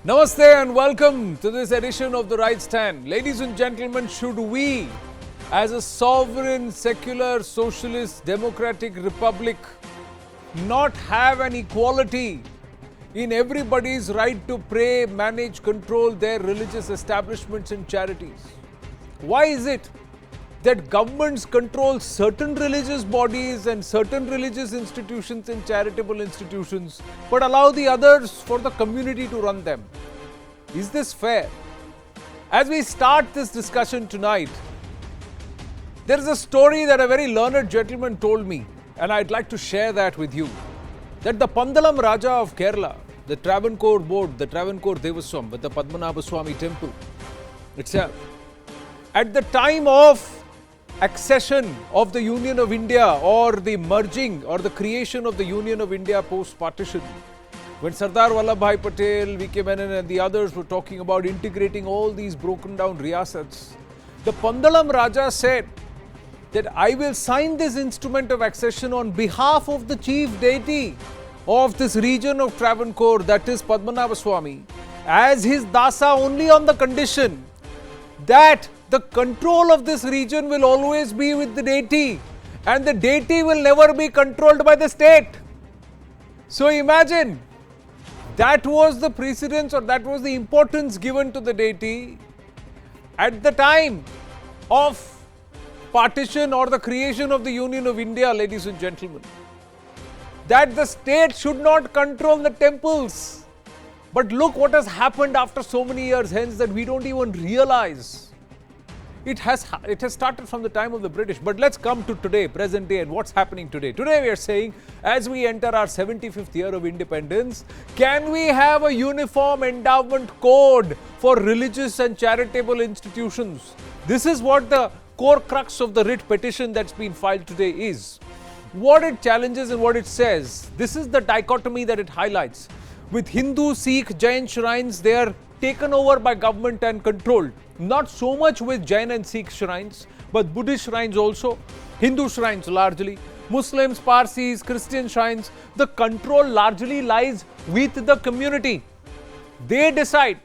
Namaste and welcome to this edition of The Right Stand. Ladies and gentlemen, should we, as a sovereign, secular, socialist, democratic republic, not have an equality in everybody's right to pray, manage, control their religious establishments and charities? Why is it that governments control certain religious bodies and certain religious institutions and charitable institutions, but allow the others for the community to run them? Is this fair? As we start this discussion tonight, there is a story that a very learned gentleman told me, and I'd like to share that with you. That the Pandalam Raja of Kerala, the Travancore board, the Travancore Devaswam, with the Padmanabha Swami temple itself, at the time of accession of the Union of India, or the merging or the creation of the Union of India post-partition, when Sardar Vallabhbhai Patel, V.K. Menon and the others were talking about integrating all these broken down riyasats, the Pandalam Raja said that I will sign this instrument of accession on behalf of the chief deity of this region of Travancore, that is Padmanabha Swami, as his dasa, only on the condition that the control of this region will always be with the deity and the deity will never be controlled by the state. So imagine, that was the precedence, or that was the importance given to the deity at the time of partition or the creation of the Union of India, ladies and gentlemen. That the state should not control the temples. But look what has happened after so many years hence, that we don't even realize. It has started from the time of the British. But let's come to today, present day, and what's happening today. Today we are saying, as we enter our 75th year of independence, can we have a uniform endowment code for religious and charitable institutions? This is what the core crux of the writ petition that's been filed today is. What it challenges and what it says, this is the dichotomy that it highlights. With Hindu, Sikh, Jain shrines, they are taken over by government and controlled. Not so much with Jain and Sikh shrines, but Buddhist shrines also, Hindu shrines largely, Muslims, Parsis, Christian shrines. The control largely lies with the community. They decide,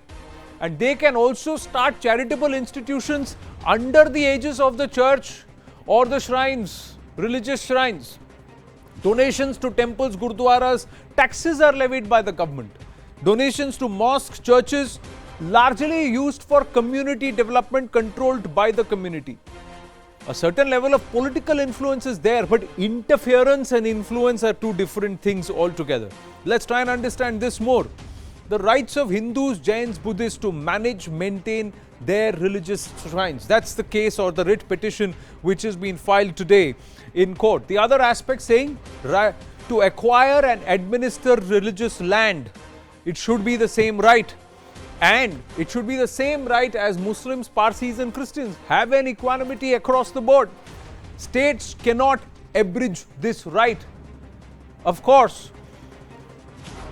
and they can also start charitable institutions under the aegis of the church or the shrines, religious shrines. Donations to temples, gurdwaras, taxes are levied by the government. Donations to mosques, churches, largely used for community development, controlled by the community. A certain level of political influence is there, but interference and influence are two different things altogether. Let's try and understand this more. The rights of Hindus, Jains, Buddhists to manage, maintain their religious shrines. That's the case, or the writ petition which has been filed today in court. The other aspect saying to acquire and administer religious land, it should be the same right. And it should be the same right as Muslims, Parsis and Christians. Have an equanimity across the board. States cannot abridge this right. Of course,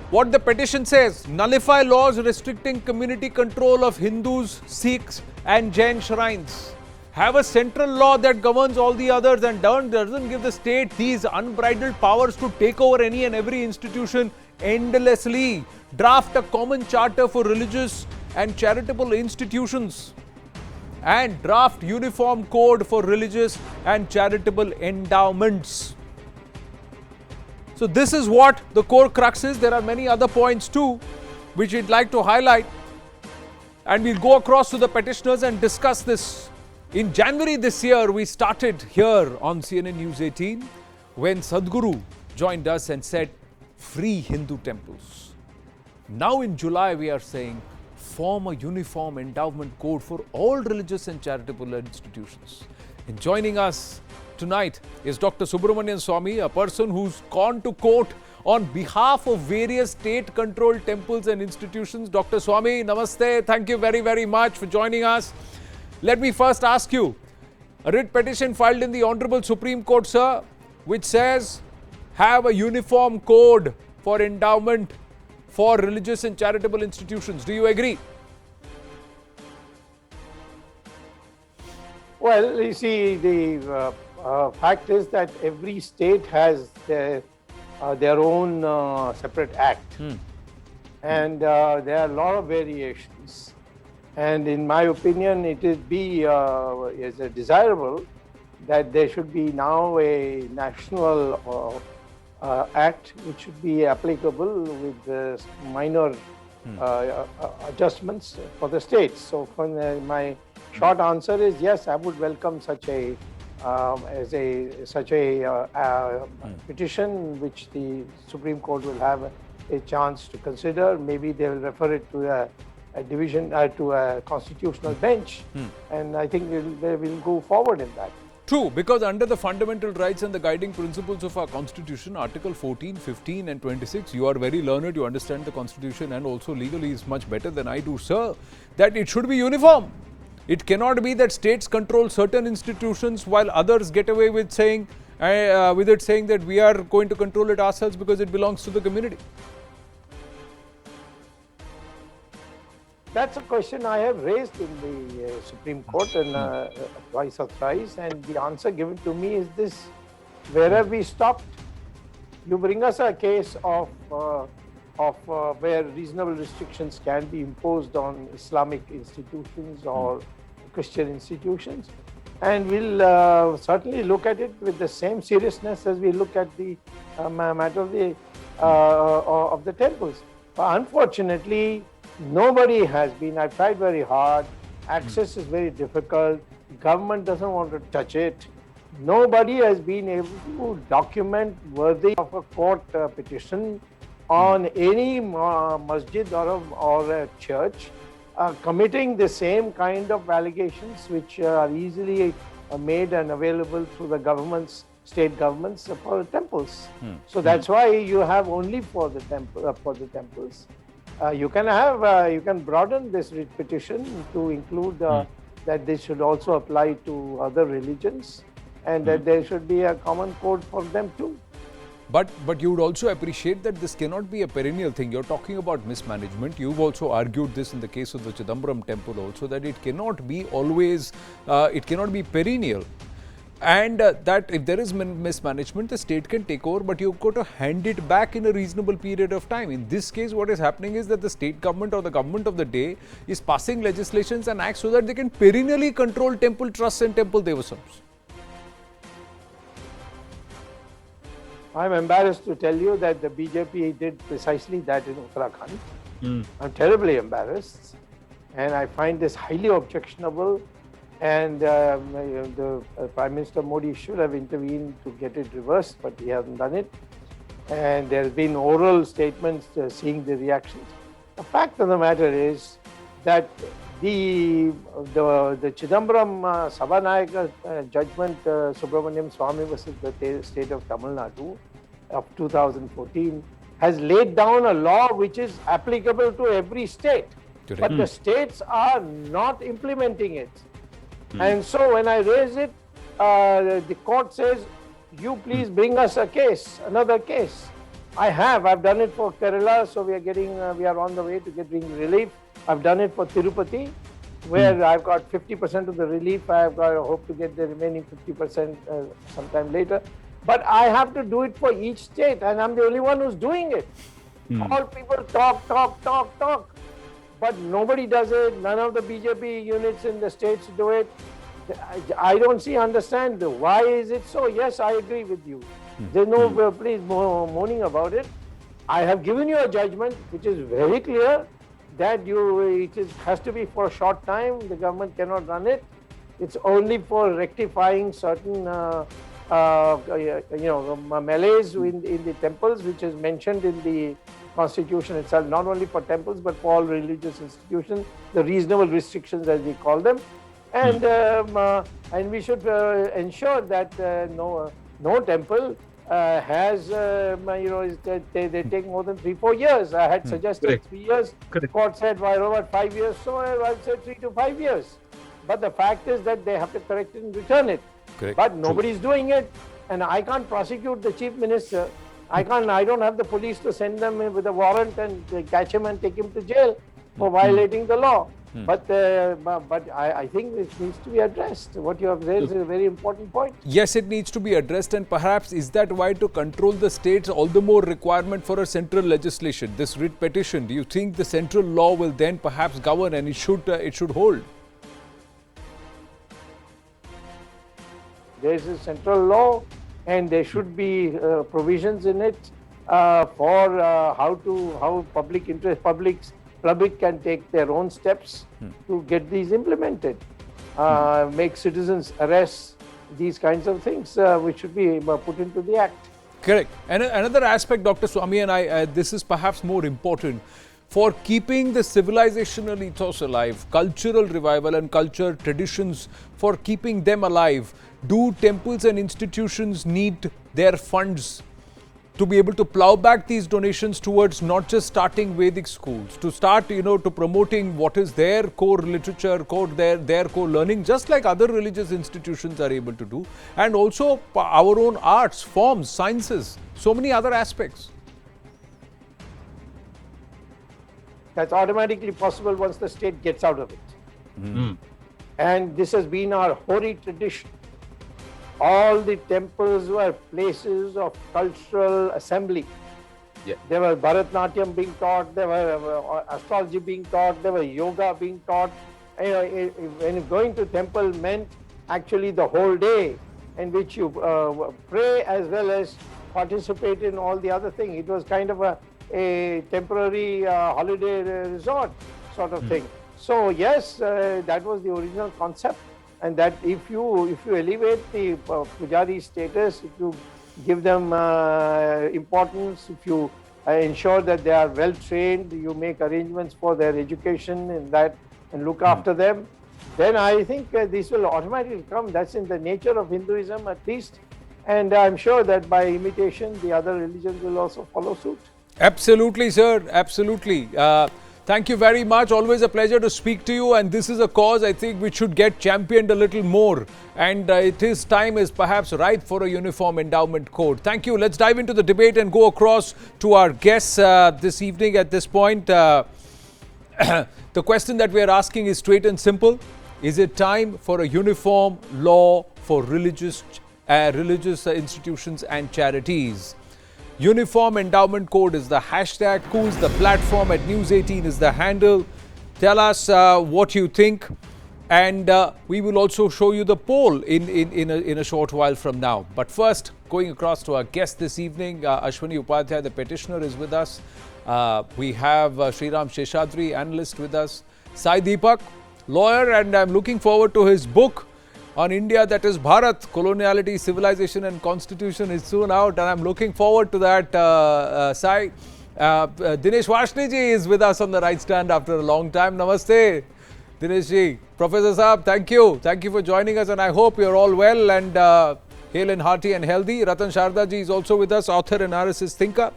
what the petition says, nullify laws restricting community control of Hindus, Sikhs and Jain shrines. Have a central law that governs all the others and doesn't give the state these unbridled powers to take over any and every institution endlessly. Draft a common charter for religious and charitable institutions and draft uniform code for religious and charitable endowments. So this is what the core crux is. There are many other points too which we'd like to highlight, and we'll go across to the petitioners and discuss this. In January this year, we started here on CNN News 18 when Sadhguru joined us and said, free Hindu temples. Now in July, we are saying, form a uniform endowment code for all religious and charitable institutions. And joining us tonight is Dr. Subramanian Swami, a person who's gone to court on behalf of various state-controlled temples and institutions. Dr. Swami, namaste. Thank you very, very much for joining us. Let me first ask you, a writ petition filed in the Honorable Supreme Court, sir, which says, have a uniform code for endowment for religious and charitable institutions. Do you agree? Well, you see, the fact is that every state has their own separate act. and there are a lot of variations. And in my opinion, it is desirable that there should be now a national act which should be applicable with minor adjustments for the states. So, my short answer is yes, I would welcome such a petition which the Supreme Court will have a chance to consider. Maybe they will refer it to a division to a constitutional bench, and I think they will go forward in that. True, because under the fundamental rights and the guiding principles of our constitution, Article 14, 15 and 26, you are very learned, you understand the constitution and also legally is much better than I do, sir, that it should be uniform. It cannot be that states control certain institutions while others get away with saying that we are going to control it ourselves because it belongs to the community. That's a question I have raised in the Supreme Court and twice or thrice, and the answer given to me is this: where have we stopped? You bring us a case of where reasonable restrictions can be imposed on Islamic institutions or Christian institutions, and we'll certainly look at it with the same seriousness as we look at the matter of the temples. But unfortunately, nobody has been. I've tried very hard. Access is very difficult. Government doesn't want to touch it. Nobody has been able to document worthy of a court petition on any masjid or a church committing the same kind of allegations which are easily made and available through the governments, state governments for temples. So that's why you have only for the temples. You can broaden this petition to include that this should also apply to other religions, and that there should be a common code for them too. But you would also appreciate that this cannot be a perennial thing. You're talking about mismanagement. You've also argued this in the case of the Chidambaram temple also, that it cannot be always, it cannot be perennial. And that if there is mismanagement, the state can take over, but you've got to hand it back in a reasonable period of time. In this case, what is happening is that the state government or the government of the day is passing legislations and acts so that they can perennially control temple trusts and temple devasams. I'm embarrassed to tell you that the BJP did precisely that in Uttarakhand. I'm terribly embarrassed, and I find this highly objectionable. And the Prime Minister Modi should have intervened to get it reversed, but he hasn't done it. And there have been oral statements seeing the reactions. The fact of the matter is that the Chidambaram Sabhanayaka judgment, Subramaniam Swamy versus the state of Tamil Nadu of 2014, has laid down a law which is applicable to every state. Correct. But the states are not implementing it. And so when I raise it, the court says, you please bring us a case, another case. I've done it for Kerala, so we are on the way to getting relief. I've done it for Tirupati, where I've got 50% of the relief. I hope to get the remaining 50% sometime later. But I have to do it for each state, and I'm the only one who's doing it. All people talk. But nobody does it. None of the BJP units in the states do it. I don't understand why is it so. Yes, I agree with you. There's no please moaning about it. I have given you a judgment which is very clear that has to be for a short time. The government cannot run it. It's only for rectifying certain melees in the temples, which is mentioned in the Constitution itself, not only for temples but for all religious institutions, the reasonable restrictions as we call them, and we should ensure that no temple has they take more than 3-4 years. I had suggested 3 years. The court said why about 5 years, so I said 3 to 5 years. But the fact is that they have to correct it and return it. Correct. But nobody is doing it, and I can't prosecute the chief minister. I don't have the police to send them with a warrant and catch him and take him to jail. for violating the law. But I think it needs to be addressed. What you have raised is a very important point. Yes, it needs to be addressed, and perhaps is that why to control the states all the more requirement for a central legislation? This writ petition, do you think the central law will then perhaps govern and it should hold? There is a central law, and there should be provisions in it for how public can take their own steps to get these implemented. Make citizens arrest these kinds of things, which should be put into the act. Correct. And another aspect, Dr. Swami and I, this is perhaps more important. For keeping the civilizational ethos alive, cultural revival and culture traditions, for keeping them alive, do temples and institutions need their funds to be able to plow back these donations towards not just starting Vedic schools, to start, to promoting what is their core literature, their core learning, just like other religious institutions are able to do, and also our own arts, forms, sciences, so many other aspects. That's automatically possible once the state gets out of it. And this has been our hoary tradition. All the temples were places of cultural assembly. Yeah. There were Bharatnatyam being taught, there were astrology being taught, there were yoga being taught. When going to temple meant actually the whole day in which you pray as well as participate in all the other things. It was kind of a temporary holiday resort sort of thing. So yes, that was the original concept. And that if you elevate the pujari status, if you give them importance, if you ensure that they are well trained, you make arrangements for their education and look after them, then I think this will automatically come. That's in the nature of Hinduism at least. And I'm sure that by imitation, the other religions will also follow suit. Absolutely, sir. Absolutely. Thank you very much. Always a pleasure to speak to you. And this is a cause I think which should get championed a little more. And time is perhaps ripe for a uniform endowment code. Thank you. Let's dive into the debate and go across to our guests this evening at this point. The question that we are asking is straight and simple. Is it time for a uniform law for religious institutions and charities? Uniform Endowment Code is the hashtag. Cool's the platform. At News 18 is the handle. Tell us what you think, and we will also show you the poll in a short while from now. But first, going across to our guest this evening, Ashwini Upadhyay, the petitioner, is with us. We have Sriram Sheshadri, analyst, with us. Sai Deepak, lawyer, and I'm looking forward to his book on India, that is Bharat, Coloniality, Civilization and Constitution, is soon out, and I'm looking forward to that. Sai, Dinesh Vashni ji is with us on the right stand after a long time. Namaste, Dinesh ji. Professor Saab, thank you. Thank you for joining us, and I hope you're all well and hale and hearty and healthy. Ratan Sharda ji is also with us, author and RSS thinker.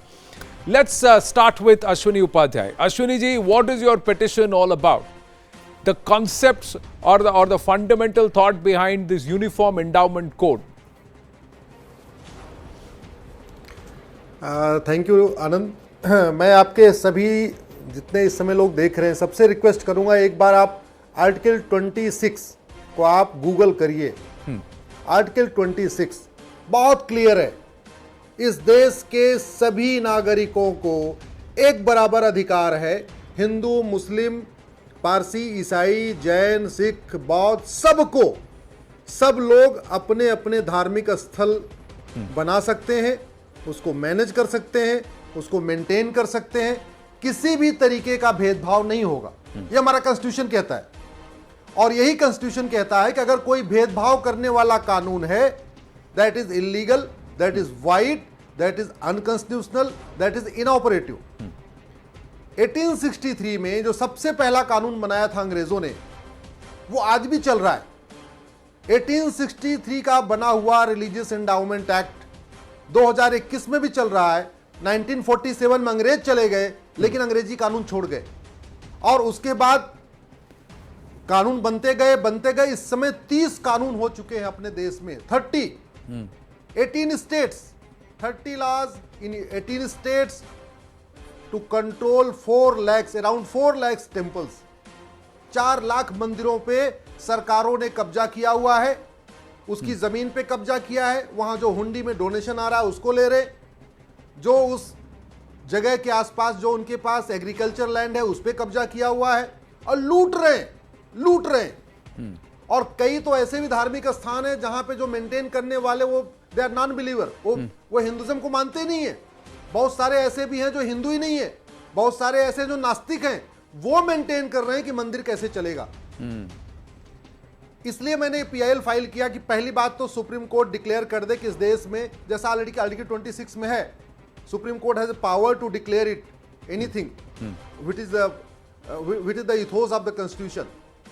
Let's start with Ashwini Upadhyay. Ashwini ji, what is your petition all about? The concepts or the fundamental thought behind this Uniform Endowment Code. Thank you Anand. मैं आपके सभी जितने इस समय लोग देख रहे हैं सबसे रिक्वेस्ट करूंगा, एक बार आप आर्टिकल 26 को आप गूगल करिए. आर्टिकल 26 बहुत क्लियर है. इस देश के सभी नागरिकों को एक बराबर अधिकार है. हिंदू, मुस्लिम, पारसी, ईसाई, जैन, सिख, बौद्ध, सबको, सब लोग अपने अपने धार्मिक स्थल बना सकते हैं, उसको मैनेज कर सकते हैं, उसको मेंटेन कर सकते हैं. किसी भी तरीके का भेदभाव नहीं होगा. ये हमारा कॉन्स्टिट्यूशन कहता है. और यही कॉन्स्टिट्यूशन कहता है कि अगर कोई भेदभाव करने वाला कानून है, that is illegal, that is wide, that is unconstitutional, that is inoperative. 1863 में जो सबसे पहला कानून बनाया था अंग्रेजों ने, वो आज भी चल रहा है. 1863 का बना हुआ रिलीजियस एंडाउमेंट एक्ट 2021 में भी चल रहा है. 1947 में अंग्रेज चले गए, लेकिन अंग्रेजी कानून छोड़ गए, और उसके बाद कानून बनते गए. इस समय 30 कानून हो चुके हैं अपने देश में. 18 states, 30 laws in 18 states, to control 4 lakhs, around 4 lakhs temples. 4 lakh मंदिरों पे सरकारों ने कब्जा किया हुआ है, उसकी जमीन पे कब्जा किया है, वहां जो हुंडी में डोनेशन आ रहा है उसको ले रहे, जो उस जगह के आसपास जो उनके पास एग्रीकल्चर लैंड है उस पे कब्जा किया हुआ है और लूट रहे हैं। और कई तो ऐसे भी धार्मिक स्थान है जहां पे जो मेंटेन करने वाले वो दे आर नॉन बिलीवर, वो हिंदुज्म को मानते नहीं है। बहुत सारे ऐसे भी हैं जो हिंदू ही नहीं है, बहुत सारे ऐसे जो नास्तिक हैं, वो मेंटेन कर रहे हैं कि मंदिर कैसे चलेगा। इसलिए मैंने पीआईएल फाइल किया कि पहली बात तो सुप्रीम कोर्ट डिक्लेयर कर दे कि इस देश में, जैसा आर्टिकल 26 में है, Supreme Court has power to declare it anything which is the ethos of the constitution.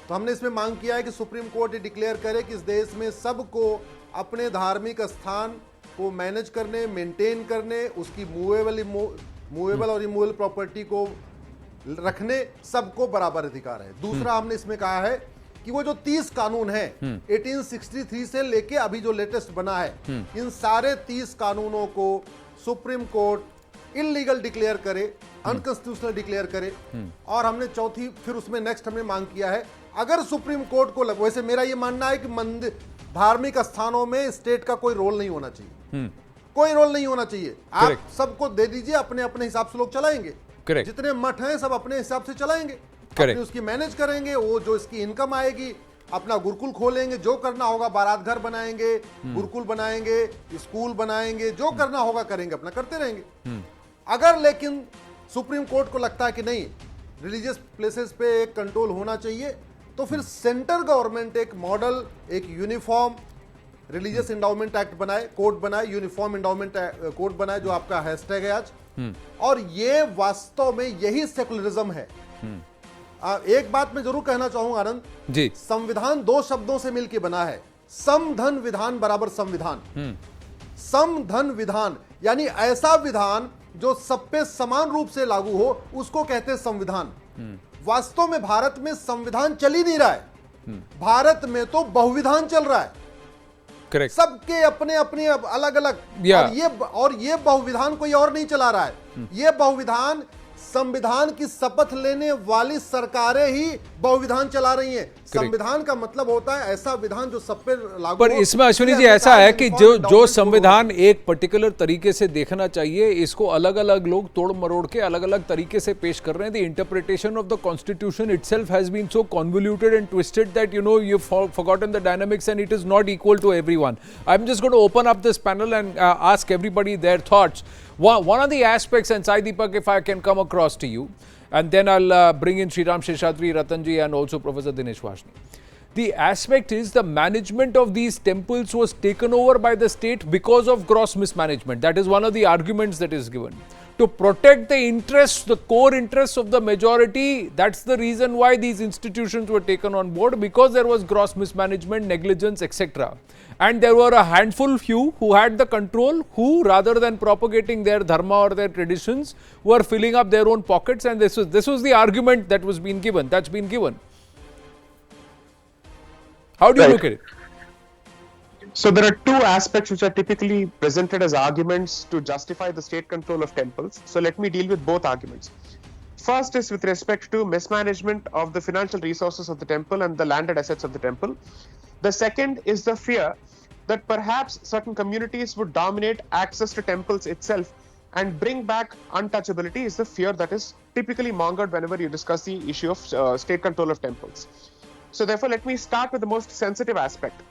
तो हमने इसमें मांग किया है कि सुप्रीम कोर्ट ये डिक्लेयर करे कि इस देश में सबको अपने धार्मिक स्थान को मैनेज करने, मेंटेन करने, उसकी मूवेबल और इमूवेबल प्रॉपर्टी को रखने सबको बराबर अधिकार है। दूसरा हमने इसमें कहा है कि वो जो 30 कानून है 1863 से लेके अभी जो लेटेस्ट बना है, इन सारे 30 कानूनों को सुप्रीम कोर्ट इलीगल डिक्लेयर करे, अनकॉन्स्टिट्यूशनल डिक्लेयर करे। और हमने चौथी फिर उसमें नेक्स्ट हमने मांग किया है, अगर सुप्रीम कोर्ट को वैसे मेरा ये मानना है कि मंदिर, धार्मिक स्थानों में स्टेट का कोई रोल नहीं होना चाहिए, कोई रोल नहीं होना चाहिए। आप सबको दे दीजिए, अपने अपने हिसाब से लोग चलाएंगे। जितने मठ हैं सब अपने हिसाब से चलाएंगे, अपनी उसकी मैनेज करेंगे, वो जो इसकी इनकम आएगी अपना गुरुकुल खोलेंगे, जो करना होगा, बारात घर बनाएंगे, गुरुकुल बनाएंगे, स्कूल बनाएंगे, जो करना होगा करेंगे, अपना करते रहेंगे। अगर लेकिन सुप्रीम कोर्ट को लगता है कि नहीं, रिलीजियस प्लेसेस पे एक कंट्रोल होना चाहिए, तो फिर सेंट्रल गवर्नमेंट एक मॉडल, एक यूनिफॉर्म रिलीजियस एंडाउमेंट एक्ट बनाए, कोड बनाए, यूनिफॉर्म एंडाउमेंट कोड बनाए, जो आपका हैशटैग है आज। और ये वास्तव में यही सेकुलरिज्म है। एक बात मैं जरूर कहना चाहूंगा आनंद जी, संविधान 2 शब्दों से मिलकर बना है, सम धन विधान बराबर संविधान। सम धन विधान यानी ऐसा विधान जो सब पे समान रूप से लागू हो, उसको कहते हैं संविधान। वास्तव में भारत में संविधान चल ही नहीं रहा है, भारत में तो बहुविधान चल रहा है। करेक्ट, सबके अपने अपने अलग अलग, और ये बहुविधान कोई और नहीं चला रहा है। ये बहुविधान संविधान की शपथ लेने वाली सरकारें ही बहुविधान चला रही हैं। संविधान का मतलब होता है ऐसा विधान जो सब पे लागू हो। पर इसमें अश्विनी जी ऐसा है कि जो संविधान एक पर्टिकुलर तरीके से देखना चाहिए, इसको अलग अलग लोग तोड़ मरोड़ के अलग अलग तरीके से पेश कर रहे हैं। The interpretation of the constitution itself has been so convoluted and twisted that you forgotten the dynamics and it is not equal to everyone. I'm just going to open up this panel and ask everybody their thoughts. One of the aspects, and Sai Deepak, if I can come across to you, and then I'll bring in Sriram Sheshadri, Ratanji, and also Professor Dinesh Vashni. The aspect is the management of these temples was taken over by the state because of gross mismanagement. That is one of the arguments that is given. To protect the interests, the core interests of the majority, that's the reason why these institutions were taken on board, because there was gross mismanagement, negligence, etc. And there were a handful few who had the control, who rather than propagating their dharma or their traditions were filling up their own pockets, and this was the argument that was being given, that's been given. How do you look at it? So there are two aspects which are typically presented as arguments to justify the state control of temples. So let me deal with both arguments. First is with respect to mismanagement of the financial resources of the temple and the landed assets of the temple. The second is the fear that perhaps certain communities would dominate access to temples itself and bring back untouchability, is the fear that is typically mongered whenever you discuss the issue of state control of temples. So therefore, let me start with the most sensitive aspect.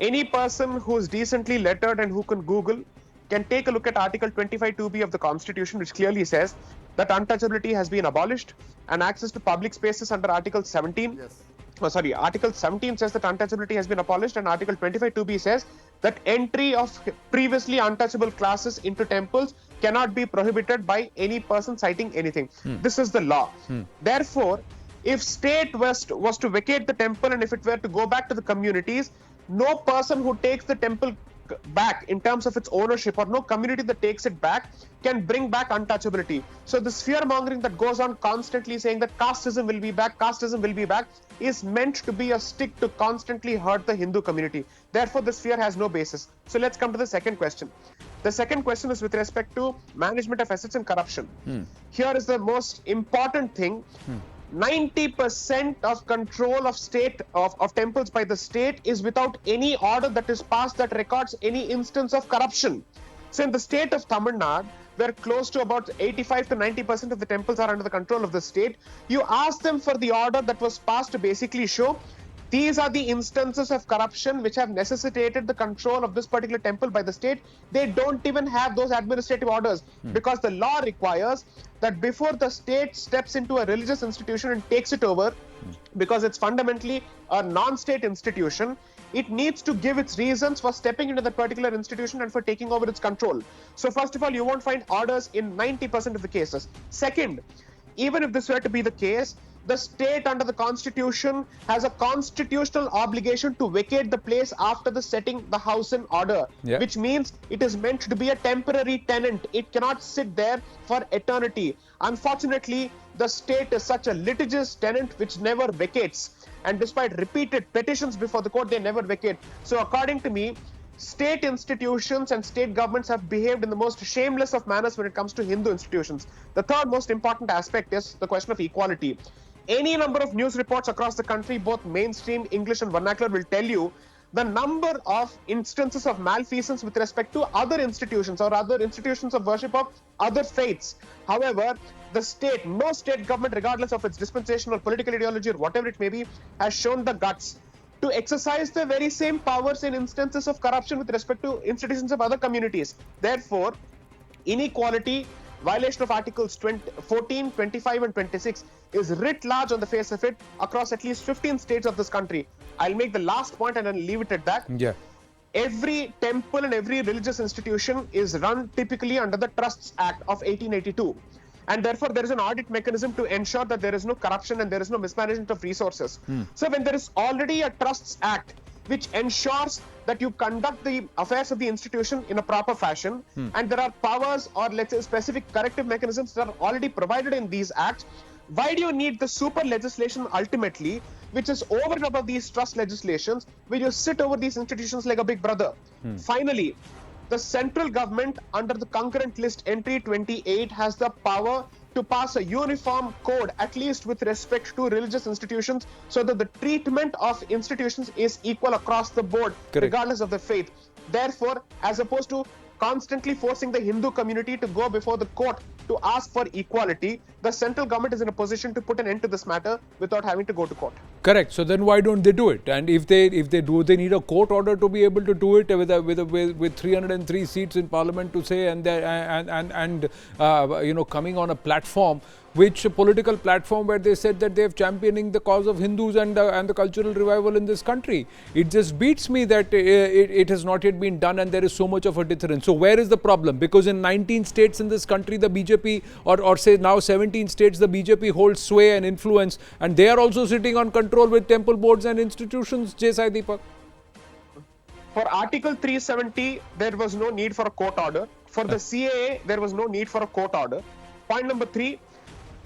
Any person who is decently lettered and who can Google can take a look at Article 25(2)(b) of the Constitution, which clearly says that untouchability has been abolished and access to public spaces under Article 17. Yes. Article 17 says that untouchability has been abolished, and Article 25(2)(b) says that entry of previously untouchable classes into temples cannot be prohibited by any person citing anything. This is the law. Therefore, if state was to vacate the temple and if it were to go back to the communities, no person who takes the temple back in terms of its ownership, or no community that takes it back can bring back untouchability. So this fear mongering that goes on constantly saying that casteism will be back, casteism will be back, is meant to be a stick to constantly hurt the Hindu community. Therefore, this fear has no basis. So let's come to the second question. The second question is with respect to management of assets and corruption. Here is the most important thing. 90% of control of state of temples by the state is without any order that is passed that records any instance of corruption. So in the state of Tamil Nadu, where close to about 85 to 90% of the temples are under the control of the state, you ask them for the order that was passed to basically show these are the instances of corruption which have necessitated the control of this particular temple by the state. They don't even have those administrative orders because the law requires that before the state steps into a religious institution and takes it over, because it's fundamentally a non-state institution, it needs to give its reasons for stepping into that particular institution and for taking over its control. So first of all, you won't find orders in 90% of the cases. Second, even if this were to be the case, the state under the constitution has a constitutional obligation to vacate the place after the setting the house in order, which means it is meant to be a temporary tenant. It cannot sit there for eternity. Unfortunately, the state is such a litigious tenant which never vacates, and despite repeated petitions before the court, they never vacate. So according to me, state institutions and state governments have behaved in the most shameless of manners when it comes to Hindu institutions. The third most important aspect is the question of equality. Any number of news reports across the country, both mainstream, English and vernacular, will tell you the number of instances of malfeasance with respect to other institutions or other institutions of worship of other faiths. However, the state, no state government, regardless of its dispensational political ideology or whatever it may be, has shown the guts to exercise the very same powers in instances of corruption with respect to institutions of other communities. Therefore, inequality, violation of Articles 14, 25 and 26 is writ large on the face of it across at least 15 states of this country. I'll make the last point and then leave it at that. Yeah. Every temple and every religious institution is run typically under the Trusts Act of 1882. And therefore, there is an audit mechanism to ensure that there is no corruption and there is no mismanagement of resources. So when there is already a Trusts Act which ensures that you conduct the affairs of the institution in a proper fashion, and there are powers or let's say specific corrective mechanisms that are already provided in these acts, why do you need the super legislation ultimately, which is over and above these trust legislations, where you sit over these institutions like a big brother? Finally, the central government under the concurrent list entry 28 has the power to pass a uniform code, at least with respect to religious institutions, so that the treatment of institutions is equal across the board, regardless of the faith. Therefore, as opposed to constantly forcing the Hindu community to go before the court to ask for equality, the central government is in a position to put an end to this matter without having to go to court. Correct. So then why don't they do it? And if they do, they need a court order to be able to do it with 303 seats in parliament to say, and coming on a platform, which a political platform where they said that they have championing the cause of Hindus and the cultural revival in this country. It just beats me that it has not yet been done and there is so much of a deterrence. So where is the problem? Because in 19 states in this country, the BJP or say now 17 states, the BJP holds sway and influence, and they are also sitting on control with temple boards and institutions. Jai Sai Deepak. For Article 370, there was no need for a court order. For the CAA, there was no need for a court order. Point number 3,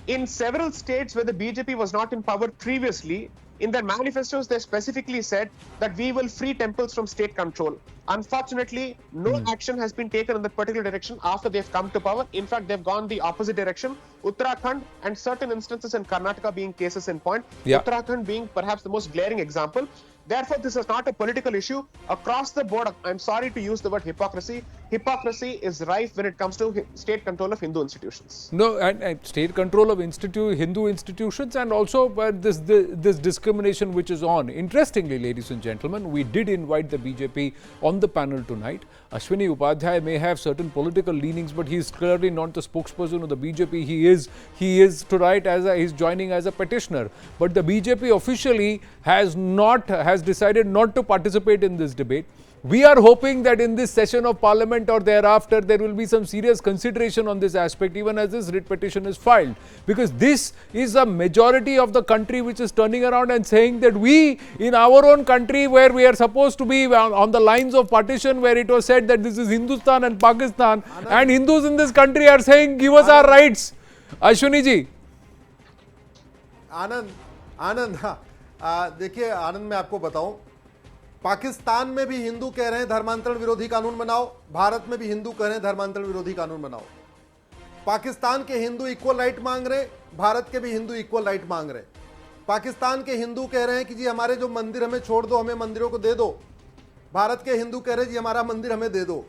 in several states where the BJP was not in power previously, in their manifestos, they specifically said that we will free temples from state control. Unfortunately, no action has been taken in that particular direction after they've come to power. In fact, they've gone the opposite direction. Uttarakhand and certain instances in Karnataka being cases in point. Uttarakhand being perhaps the most glaring example. Therefore, this is not a political issue. Across the board, I'm sorry to use the word hypocrisy. Hypocrisy is rife when it comes to state control of Hindu institutions. No, and state control of Hindu institutions, and also this discrimination which is on. Interestingly, ladies and gentlemen, we did invite the BJP on the panel tonight. Ashwini Upadhyay may have certain political leanings, but he is clearly not the spokesperson of the BJP. He is tonight he's joining as a petitioner. But the BJP officially has decided not to participate in this debate. we are hoping that in this session of parliament or thereafter there will be some serious consideration on this aspect, even as this writ petition is filed, because this is a majority of the country which is turning around and saying that we in our own country, where we are supposed to be on the lines of partition, where it was said that this is Hindustan and Pakistan, and Hindus in this country are saying give us our rights. Ashwini ji. आनंद देखिए आनंद, मैं आपको बताऊं, पाकिस्तान में भी हिंदू कह रहे हैं धर्मांतरण विरोधी कानून बनाओ, भारत में भी हिंदू कह रहे हैं धर्मांतरण विरोधी कानून बनाओ। पाकिस्तान के हिंदू इक्वल राइट मांग रहे, भारत के भी हिंदू इक्वल राइट मांग रहे। पाकिस्तान के हिंदू कह रहे हैं कि जी हमारे जो मंदिर हमें छोड़ दो, हमें मंदिरों को दे दो। भारत के हिंदू कह रहे हैं जी हमारा मंदिर हमें दे दो।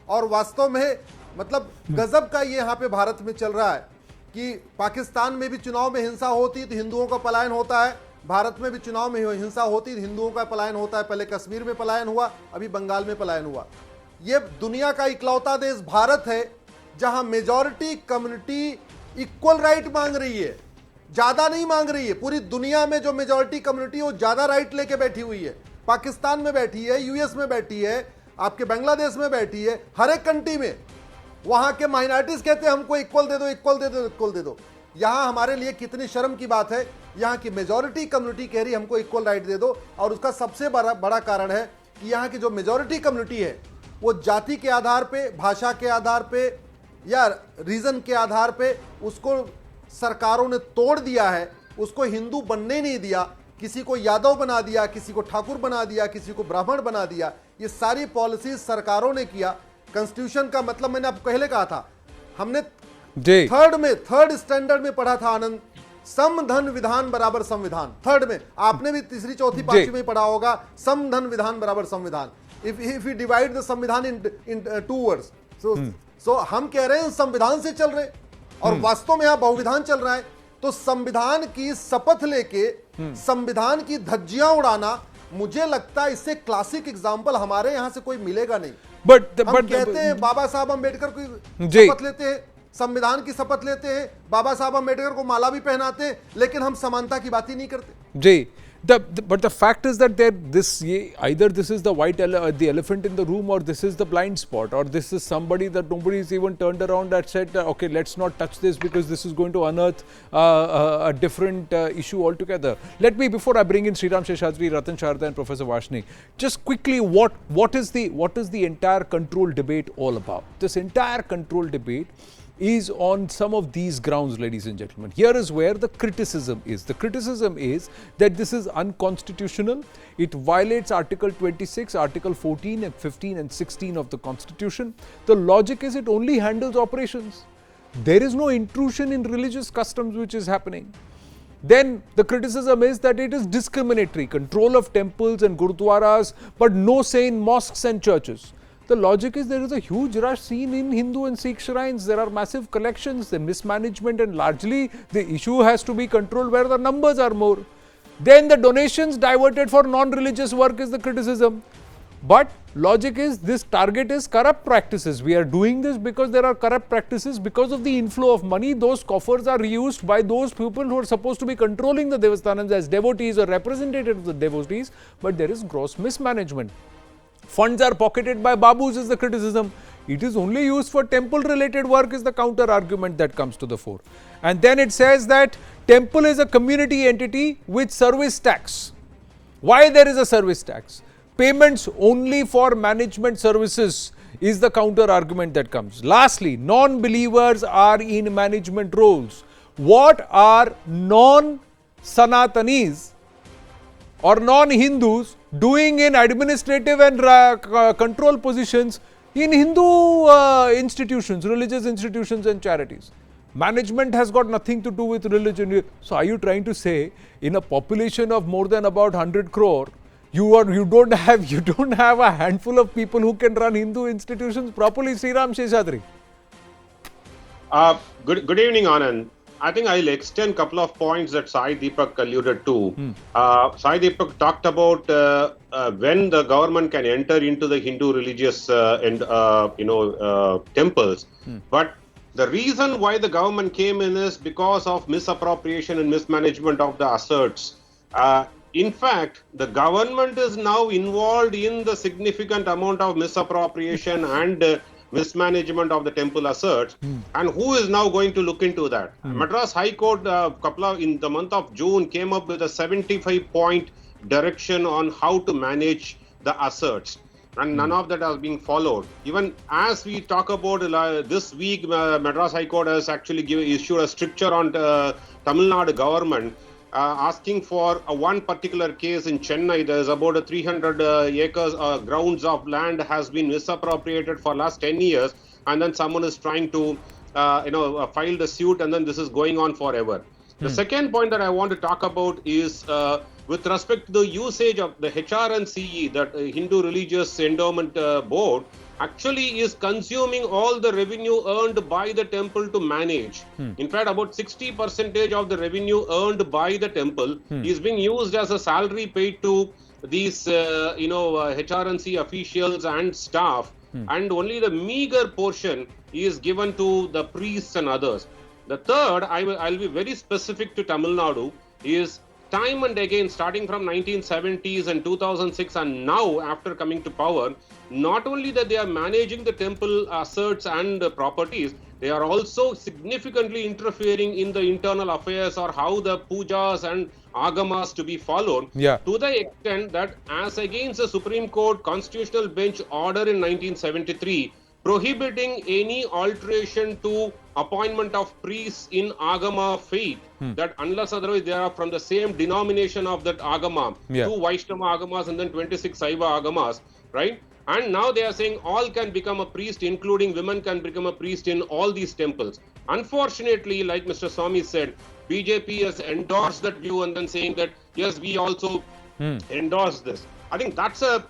और वास्तव में मतलब गजब का ये यहाँ पे भारत में चल रहा है कि पाकिस्तान में भी चुनाव में हिंसा होती तो हिंदुओं का पलायन होता है, भारत में भी चुनाव में हिंसा होती तो हिंदुओं का पलायन होता है। पहले कश्मीर में पलायन हुआ, अभी बंगाल में पलायन हुआ। ये दुनिया का इकलौता देश भारत है जहां मेजॉरिटी कम्युनिटी इक्वल राइट मांग रही है, ज्यादा नहीं मांग रही है। पूरी दुनिया में जो मेजॉरिटी कम्युनिटी वो ज्यादा राइट लेके बैठी हुई है। पाकिस्तान में बैठी है, यूएस में बैठी है, आपके बांग्लादेश में बैठी है, हर एक कंट्री में। वहां के माइनॉरिटीज कहते हैं हमको इक्वल दे दो, इक्वल दे दो, इक्वल दे दो। यहां हमारे लिए कितनी शर्म की बात है, यहां की मेजॉरिटी कम्युनिटी कह रही हमको इक्वल राइट दे दो। और उसका सबसे बड़ा कारण है कि यहां की जो मेजॉरिटी कम्युनिटी है वो जाति के आधार पे, भाषा के आधार पे या रीजन के आधार पे उसको सरकारों ने तोड़ दिया है, उसको हिंदू बनने नहीं दिया। किसी को यादव बना दिया, किसी को ठाकुर बना दिया, किसी को ब्राह्मण बना दिया। ये सारी पॉलिसीज सरकारों ने किया। कॉन्स्टिट्यूशन का मतलब मैंने आपको पहले कहा था, हमने थर्ड स्टैंडर्ड में पढ़ा था आनंद, सम धन विधान बराबर संविधान। थर्ड में आपने भी तीसरी चौथी पांचवी में पढ़ा होगा, सम धन विधान बराबर संविधान। इफ यू डिवाइड द संविधान इन 2 वर्ड्स, सो हम कह रहे हैं संविधान से चल रहे और वास्तव में यहां बहुविधान चल रहा है। तो संविधान की शपथ लेके संविधान की धज्जियां उड़ाना, मुझे लगता है इससे क्लासिक एग्जांपल हमारे यहां से कोई मिलेगा नहीं। हम कहते हैं बाबा साहब अम्बेडकर की शपथ लेते हैं, संविधान की शपथ लेते हैं, बाबा साहब अम्बेडकर को माला भी पहनाते हैं, लेकिन हम समानता की बात ही नहीं करते। जी, but the fact is that either this is the elephant in the room, or this is the blind spot, or this is somebody that nobody has even turned around and said, okay, let's not touch this because this is going to unearth a different issue altogether. Let me, before I bring in Sriram Seshadri, Ratan Sharda and Professor Varshney, just quickly, what is the entire control debate all about? This entire control debate is on some of these grounds, ladies and gentlemen. Here is where the criticism is. The criticism is that this is unconstitutional. It violates Article 26, Article 14 and 15 and 16 of the Constitution. The logic is it only handles operations. There is no intrusion in religious customs which is happening. Then the criticism is that it is discriminatory, control of temples and gurudwaras, but no say in mosques and churches. The logic is there is a huge rush seen in Hindu and Sikh shrines. There are massive collections, the mismanagement, and largely the issue has to be controlled where the numbers are more. Then the donations diverted for non-religious work is the criticism. But logic is this target is corrupt practices. We are doing this because there are corrupt practices. Because of the inflow of money, those coffers are used by those people who are supposed to be controlling the Devasthanams as devotees or representatives of the devotees, but there is gross mismanagement. Funds are pocketed by babus is the criticism. It is only used for temple related work is the counter argument that comes to the fore. And then it says that temple is a community entity with service tax. Why there is a service tax? Payments only for management services is the counter argument that comes. Lastly, non-believers are in management roles. What are non-Sanatanis or non-Hindus doing in administrative and control positions in Hindu institutions, religious institutions and charities? Management has got nothing to do with religion. So are you trying to say in a population of more than about 100 crore, you don't have a handful of people who can run Hindu institutions properly? Sriram Seshadri. Good evening, Anand. I think I'll extend a couple of points that Sai Deepak alluded to. Sai Deepak talked about when the government can enter into the Hindu religious temples. But the reason why the government came in is because of misappropriation and mismanagement of the assets. In fact, the government is now involved in the significant amount of misappropriation and mismanagement of the temple assets. And who is now going to look into that? Madras High Court, in the month of June, came up with a 75-point direction on how to manage the assets. And none of that has been followed. Even as we talk about this week, Madras High Court has actually issued a stricture on Tamil Nadu government, asking for one particular case in Chennai. There is about 300 acres grounds of land has been misappropriated for last 10 years, and then someone is trying to file the suit, and then this is going on forever. The second point that I want to talk about is with respect to the usage of the HRNCE, that Hindu Religious Endowment Board, actually is consuming all the revenue earned by the temple to manage. In fact, about 60% of the revenue earned by the temple is being used as a salary paid to these, HRNC officials and staff, and only the meager portion is given to the priests and others. The third, I'll be very specific to Tamil Nadu, is time and again, starting from 1970s and 2006 and now after coming to power, not only that they are managing the temple assets and properties, they are also significantly interfering in the internal affairs or how the pujas and agamas to be followed, to the extent that as against the Supreme Court Constitutional Bench order in 1973, prohibiting any alteration to appointment of priests in Agama faith, that unless otherwise they are from the same denomination of that Agama, 2 Vaishnava Agamas and then 26 Saiva Agamas, right? And now they are saying all can become a priest, including women can become a priest in all these temples. Unfortunately, like Mr. Swami said, BJP has endorsed that view and then saying that, yes, we also endorse this. I think that's a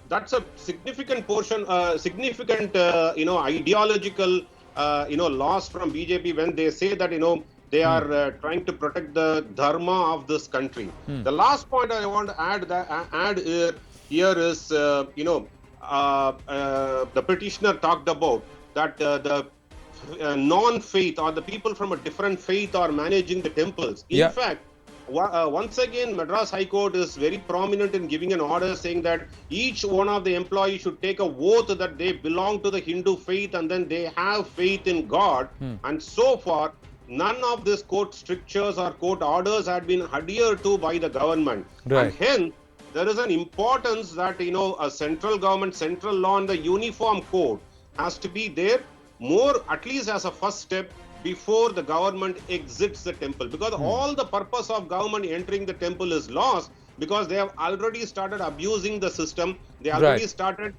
significant portion, ideological, loss from BJP when they say that, they are trying to protect the dharma of this country. The last point I want to add here is, the petitioner talked about that the non-faith or the people from a different faith are managing the temples. In fact, once again, Madras High Court is very prominent in giving an order saying that each one of the employees should take a oath that they belong to the Hindu faith and then they have faith in God. And so far, none of these court strictures or court orders had been adhered to by the government. And hence, there is an importance that, a central government, central law and the uniform code has to be there more, at least as a first step, before the government exits the temple, because all the purpose of government entering the temple is lost because they have already started abusing the system. They already started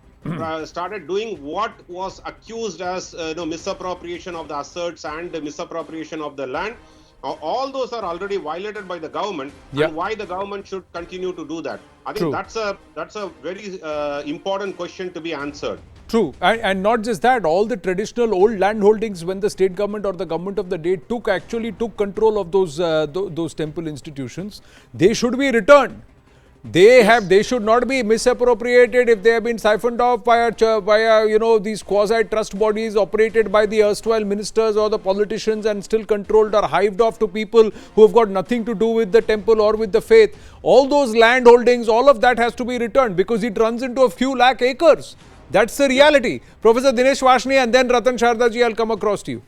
doing what was accused as misappropriation of the assets and the misappropriation of the land. All those are already violated by the government, and why the government should continue to do that. I think that's a very important question to be answered. True, and not just that, all the traditional old land holdings, when the state government or the government of the day actually took control of those temple institutions, they should be returned. They should not be misappropriated if they have been siphoned off by these quasi trust bodies operated by the erstwhile ministers or the politicians and still controlled or hived off to people who have got nothing to do with the temple or with the faith. All those land holdings, all of that has to be returned because it runs into a few lakh acres. That's the reality. Professor Dinesh Vashni and then Ratan Sharda ji, I'll come across to you.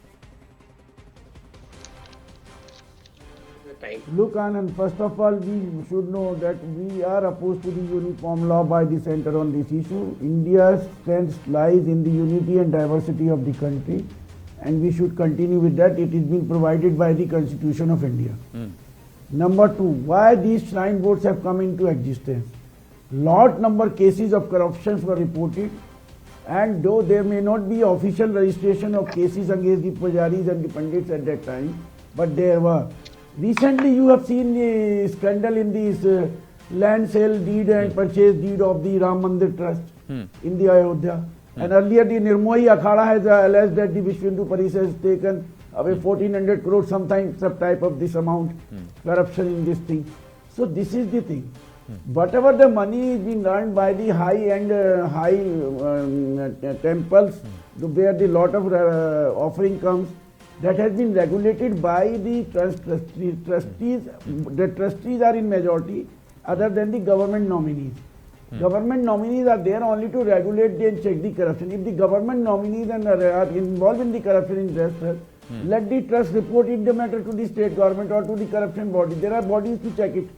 Look, Anand, first of all, we should know that we are opposed to the uniform law by the center on this issue. India's strength lies in the unity and diversity of the country, and we should continue with that. It is being provided by the Constitution of India. Number two, why these shrine boards have come into existence? Lot number cases of corruptions were reported, and though there may not be official registration of cases against the pujaris and the pandits at that time, but there were. Recently, you have seen the scandal in this land sale deed and purchase deed of the Ram Mandir Trust in the Ayodhya. And earlier, the Nirmohi Akhada has alleged that the Vishwa Hindu Parishad has taken away 1400 crores, sometimes some type of this amount, corruption in this thing. So this is the thing. Whatever the money is being earned by the high-end temples, where the lot of offering comes, that has been regulated by the trustees. The trustees are in majority, other than the government nominees. Government nominees are there only to regulate and check the corruption. If the government nominees are involved in the corruption in trust, let the trust report the matter to the state government or to the corruption body. There are bodies to check it.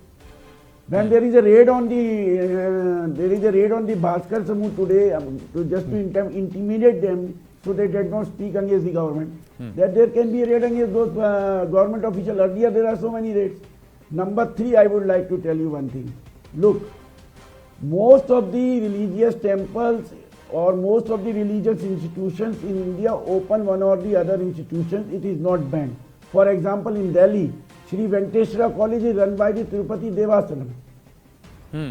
When there is a raid on the Bhaskar Samooh today, to intimidate them so they did not speak against the government. That there can be a raid against those government officials. Earlier there are so many raids. Number 3, I would like to tell you one thing. Look, most of the religious temples or most of the religious institutions in India open one or the other institutions, it is not banned. For example, in Delhi, Sri Venkateshwara College is run by the Tirupati Devasanam.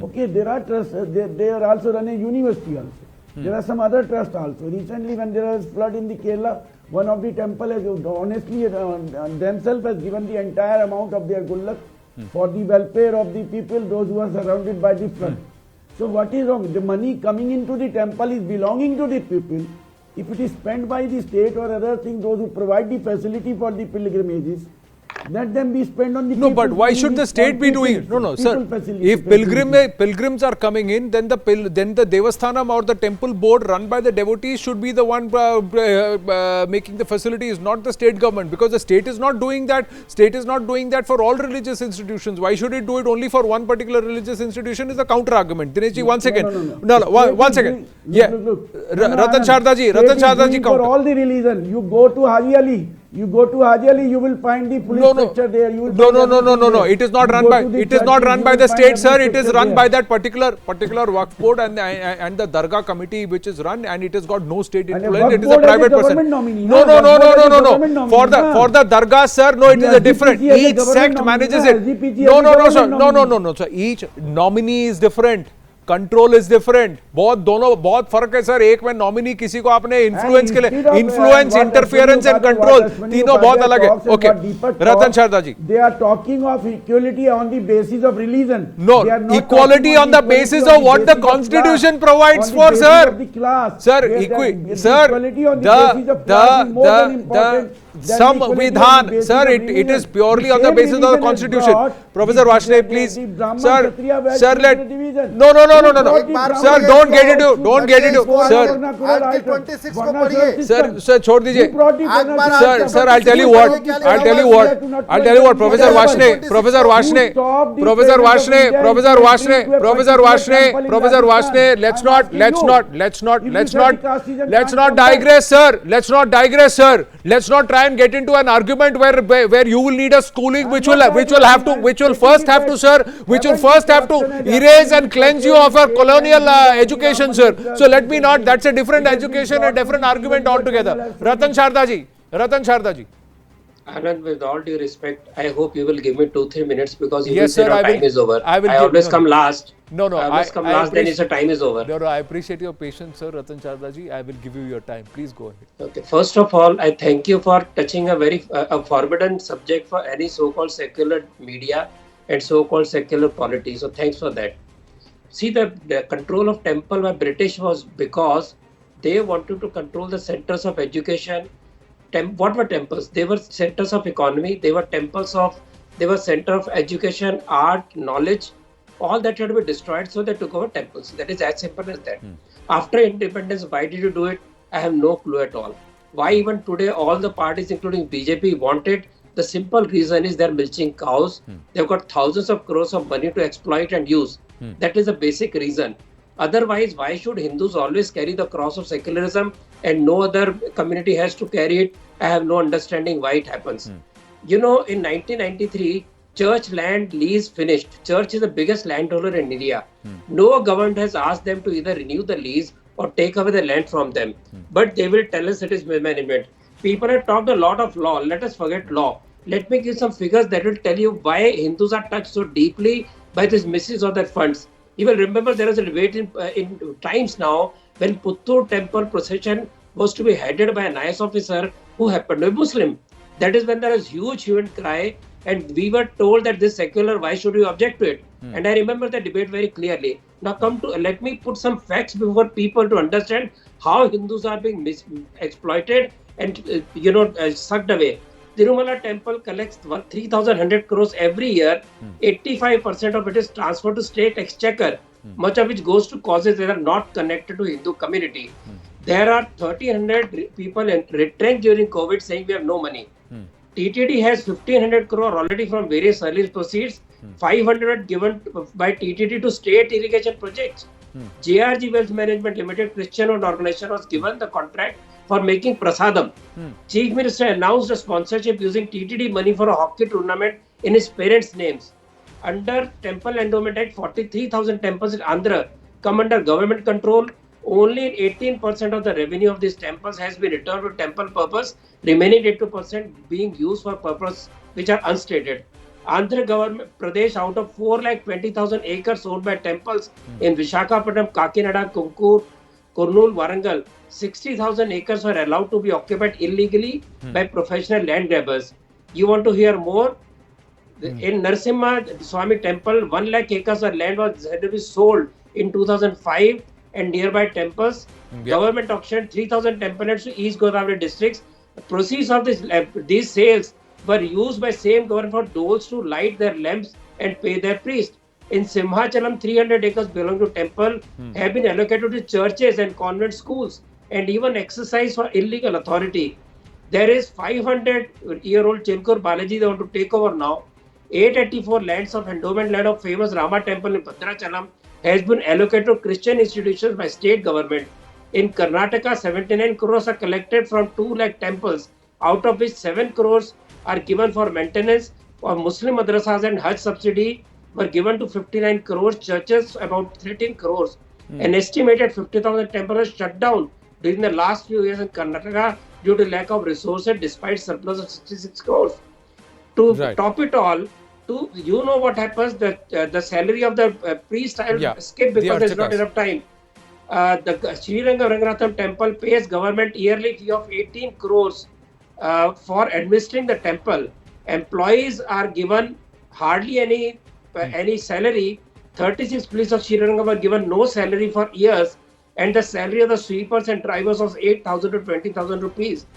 Okay, there are trusts, they are also run a university also. There are some other trusts also. Recently, when there was flood in the Kerala, one of the temple has honestly themselves has given the entire amount of their gullak for the welfare of the people, those who are surrounded by the flood. So what is wrong? The money coming into the temple is belonging to the people. If it is spent by the state or other things, those who provide the facility for the pilgrimages, let them be spent on the No, people. but why should the state be doing it? No, sir. If pilgrims are coming in, then the Devasthanam or the temple board run by the devotees should be the one making the facilities, not the state government, because the state is not doing that. State is not doing that for all religious institutions. Why should it do it only for one particular religious institution? Is a counter argument. Dinesh ji, one second. No, one second. Yeah, Ratan Sharda ji, for all the religion, you go to Haji Ali. You will find the police structure there. No. It is not run by. It is not run by the state, sir. It is run by that particular Waqf board and the Dargah committee, which is run, and it has got no state influence. It is a private person. No. For the Dargah, sir, no, it is a different. Each sect manages it. No, sir. No, sir. Each nominee is different. Control is different. बहुत फर्क है sir. एक में nominee किसी को आपने influence के लिए, इन्फ्लुएंस, इंटरफियरेंस एंड कंट्रोल, तीनों बहुत अलग है. Okay, Ratan Sharda ji. They are talking of equality on the basis of religion. No, equality on the basis of what the constitution provides for, sir. Samvidhan, sir, it is purely on the basis of the constitution. Professor Varshney, please. Sir, no. Sir, don't get into. Sir, article 26 को पढ़िए. sir, छोड़ दीजिए. Sir, I'll tell you what. Professor Varshney, let's not digress, sir. Let's not try and get into an argument where you will need a schooling which will first have to erase and cleanse you of a colonial education, sir. So let me not. That's a different education, a different argument altogether. Ratan Sharda ji. Anand, with all due respect, I hope you will give me 2-3 minutes because you Yes, will say sir, time is over. I always come last. No, I always come last, then it's a time is over. No, I appreciate your patience, sir, Ratan Sharda ji. I will give you your time. Please go ahead. Okay. First of all, I thank you for touching a very forbidden subject for any so-called secular media and so-called secular polity. So thanks for that. See, the control of temple by British was because they wanted to control the centers of education. What were temples? They were centers of economy. They were center of education, art, knowledge. All that had to be destroyed, so they took over temples. That is as simple as that. After independence, why did you do it? I have no clue at all. Why even today all the parties, including BJP, wanted? The simple reason is they're milking cows. They've got thousands of crores of money to exploit and use. That is the basic reason. Otherwise, why should Hindus always carry the cross of secularism and no other community has to carry it? I have no understanding why it happens. You know, in 1993, church land lease finished. Church is the biggest landholder in India. No government has asked them to either renew the lease or take away the land from them. But they will tell us it is mismanagement. People have talked a lot of law. Let us forget law. Let me give some figures that will tell you why Hindus are touched so deeply by this misuse of their funds. You will remember there was a debate in times now when Puttur temple procession was to be headed by an IAS officer who happened to be Muslim. That is when there was huge hue and cry, and we were told that this secular, why should we object to it? And I remember the debate very clearly. Now let me put some facts before people to understand how Hindus are being exploited and sucked away. Tirumala temple collects 3,100 crores every year. 85% of it is transferred to state exchequer, much of which goes to causes that are not connected to Hindu community. There are 1,300 people retrenched during COVID saying we have no money. TTD has 1,500 crore already from various early proceeds. 500 given by TTD to state irrigation projects. JRG Wealth Management Limited, Christian-owned organization, was given the contract for making prasadam. Chief Minister announced a sponsorship using TTD money for a hockey tournament in his parents' names. Under Temple Endowment Act, 43,000 temples in Andhra come under government control. Only 18% of the revenue of these temples has been returned to temple purpose, remaining 82% being used for purpose which are unstated. Andhra government Pradesh, out of 4,20,000 acres owned by temples in Visakhapatnam, Kakinada, Kumkur, Kurnool, Warangal, 60,000 acres were allowed to be occupied illegally by professional land grabbers. You want to hear more? In Narasimha Swami temple, 1 lakh acres of land was said to be sold in 2005 and nearby temples. Government auctioned 3,000 templates to East Godavari districts. The proceeds of these sales were used by same government for doles to light their lamps and pay their priest. In Simhachalam, 300 acres belonging to temple have been allocated to churches and convent schools and even exercised for illegal authority. There is 500-year-old Chilkur Balaji they want to take over now. 884 lands of endowment land of famous Rama temple in Bhadrachalam has been allocated to Christian institutions by state government. In Karnataka, 79 crores are collected from 2 lakh temples, out of which 7 crores are given for maintenance. For Muslim madrasas and Hajj subsidy were given to 59 crores, churches about 13 crores. An estimated 50,000 temples were shut down during the last few years in Karnataka due to lack of resources despite surplus of 66 crores. To top it all, you know what happens, the salary of the priest, I'll skip because there's not enough time. The Sri Ranga Ranganatham temple pays government yearly fee of 18 crores for administering the temple. Employees are given hardly any salary. 36 priests of Sri Ranga were given no salary for years, and the salary of the sweepers and drivers was 8,000 to 20,000 rupees.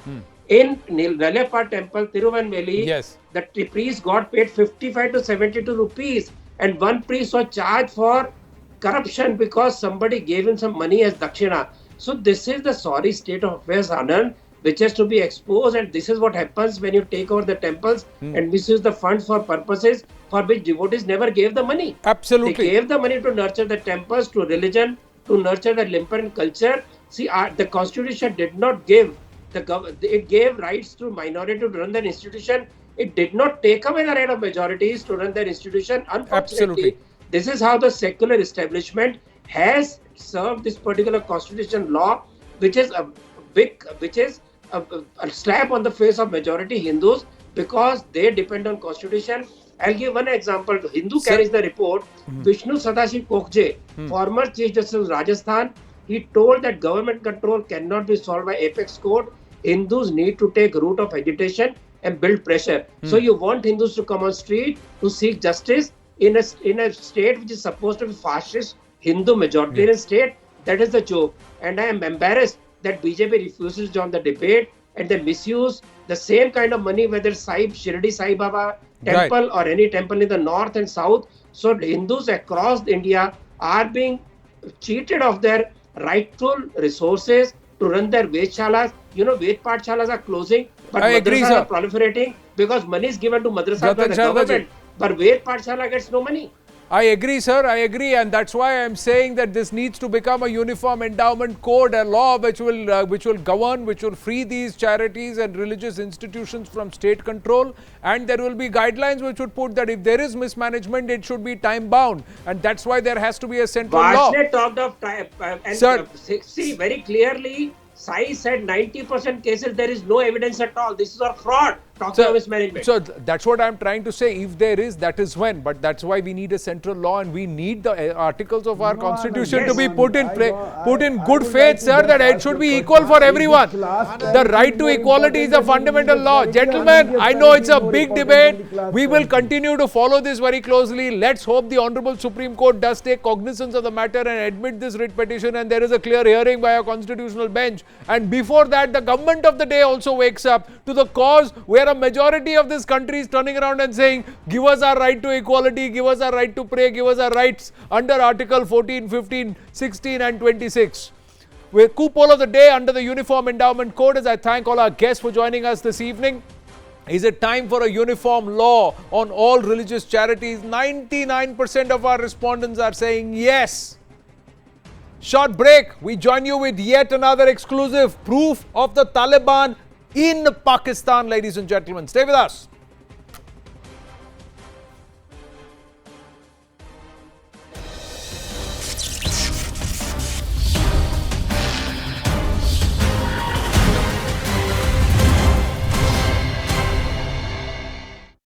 In Nalappa temple, Tiruvanmeli, the priest got paid 55 to 72 rupees, and one priest was charged for corruption because somebody gave him some money as dakshina. So this is the sorry state of affairs, Anand, which has to be exposed, and this is what happens when you take over the temples and misuse the funds for purposes for which devotees never gave the money. Absolutely. They gave the money to nurture the temples, to religion, to nurture the Limpan culture. See, the constitution did not give it gave rights to minority to run their institution. It did not take away the right of majorities to run their institution. Unfortunately, Absolutely. This is how the secular establishment has served this particular constitution law, which is a slap on the face of majority Hindus because they depend on constitution. I'll give one example. Hindu carries the report. Vishnu Sadashiv Kokje, former Chief Justice of Rajasthan, he told that government control cannot be solved by apex court. Hindus need to take route of agitation and build pressure. So you want Hindus to come on street to seek justice in a state which is supposed to be fascist, Hindu majoritarian state. That is the joke. And I am embarrassed that BJP refuses to join the debate and they misuse the same kind of money, whether Shirdi Sai Baba temple or any temple in the north and south. So Hindus across India are being cheated of their rightful resources to run their Vedshalas. You know, Ved Pathshalas are closing, but madrasas are proliferating because money is given to madrasas by the government, but Ved Pathshala gets no money. I agree, sir. I agree, and that's why I am saying that this needs to become a uniform endowment code, a law which will govern, which will free these charities and religious institutions from state control, and there will be guidelines which would put that if there is mismanagement, it should be time bound, and that's why there has to be a central law. Varshney talked of time, and see very clearly. Sai said 90% cases there is no evidence at all. This is a fraud. Talking of mismanagement. So that's what I'm trying to say. If there is, that is when. But that's why we need a central law, and we need the articles of our constitution to be put in good faith, sir, that it should be equal for everyone. The right to equality is a fundamental law. Gentlemen, I know it's a big debate. We will continue to follow this very closely. Let's hope the Honorable Supreme Court does take cognizance of the matter and admit this writ petition, and there is a clear hearing by a constitutional bench. And before that, the government of the day also wakes up to the cause where a majority of this country is turning around and saying, give us our right to equality, give us our right to pray, give us our rights under Article 14, 15, 16 and 26. With coup poll of the day under the Uniform Endowment Code, as I thank all our guests for joining us this evening. Is it time for a uniform law on all religious charities? 99% of our respondents are saying yes. Short break. We join you with yet another exclusive proof of the Taliban in Pakistan, ladies and gentlemen. Stay with us.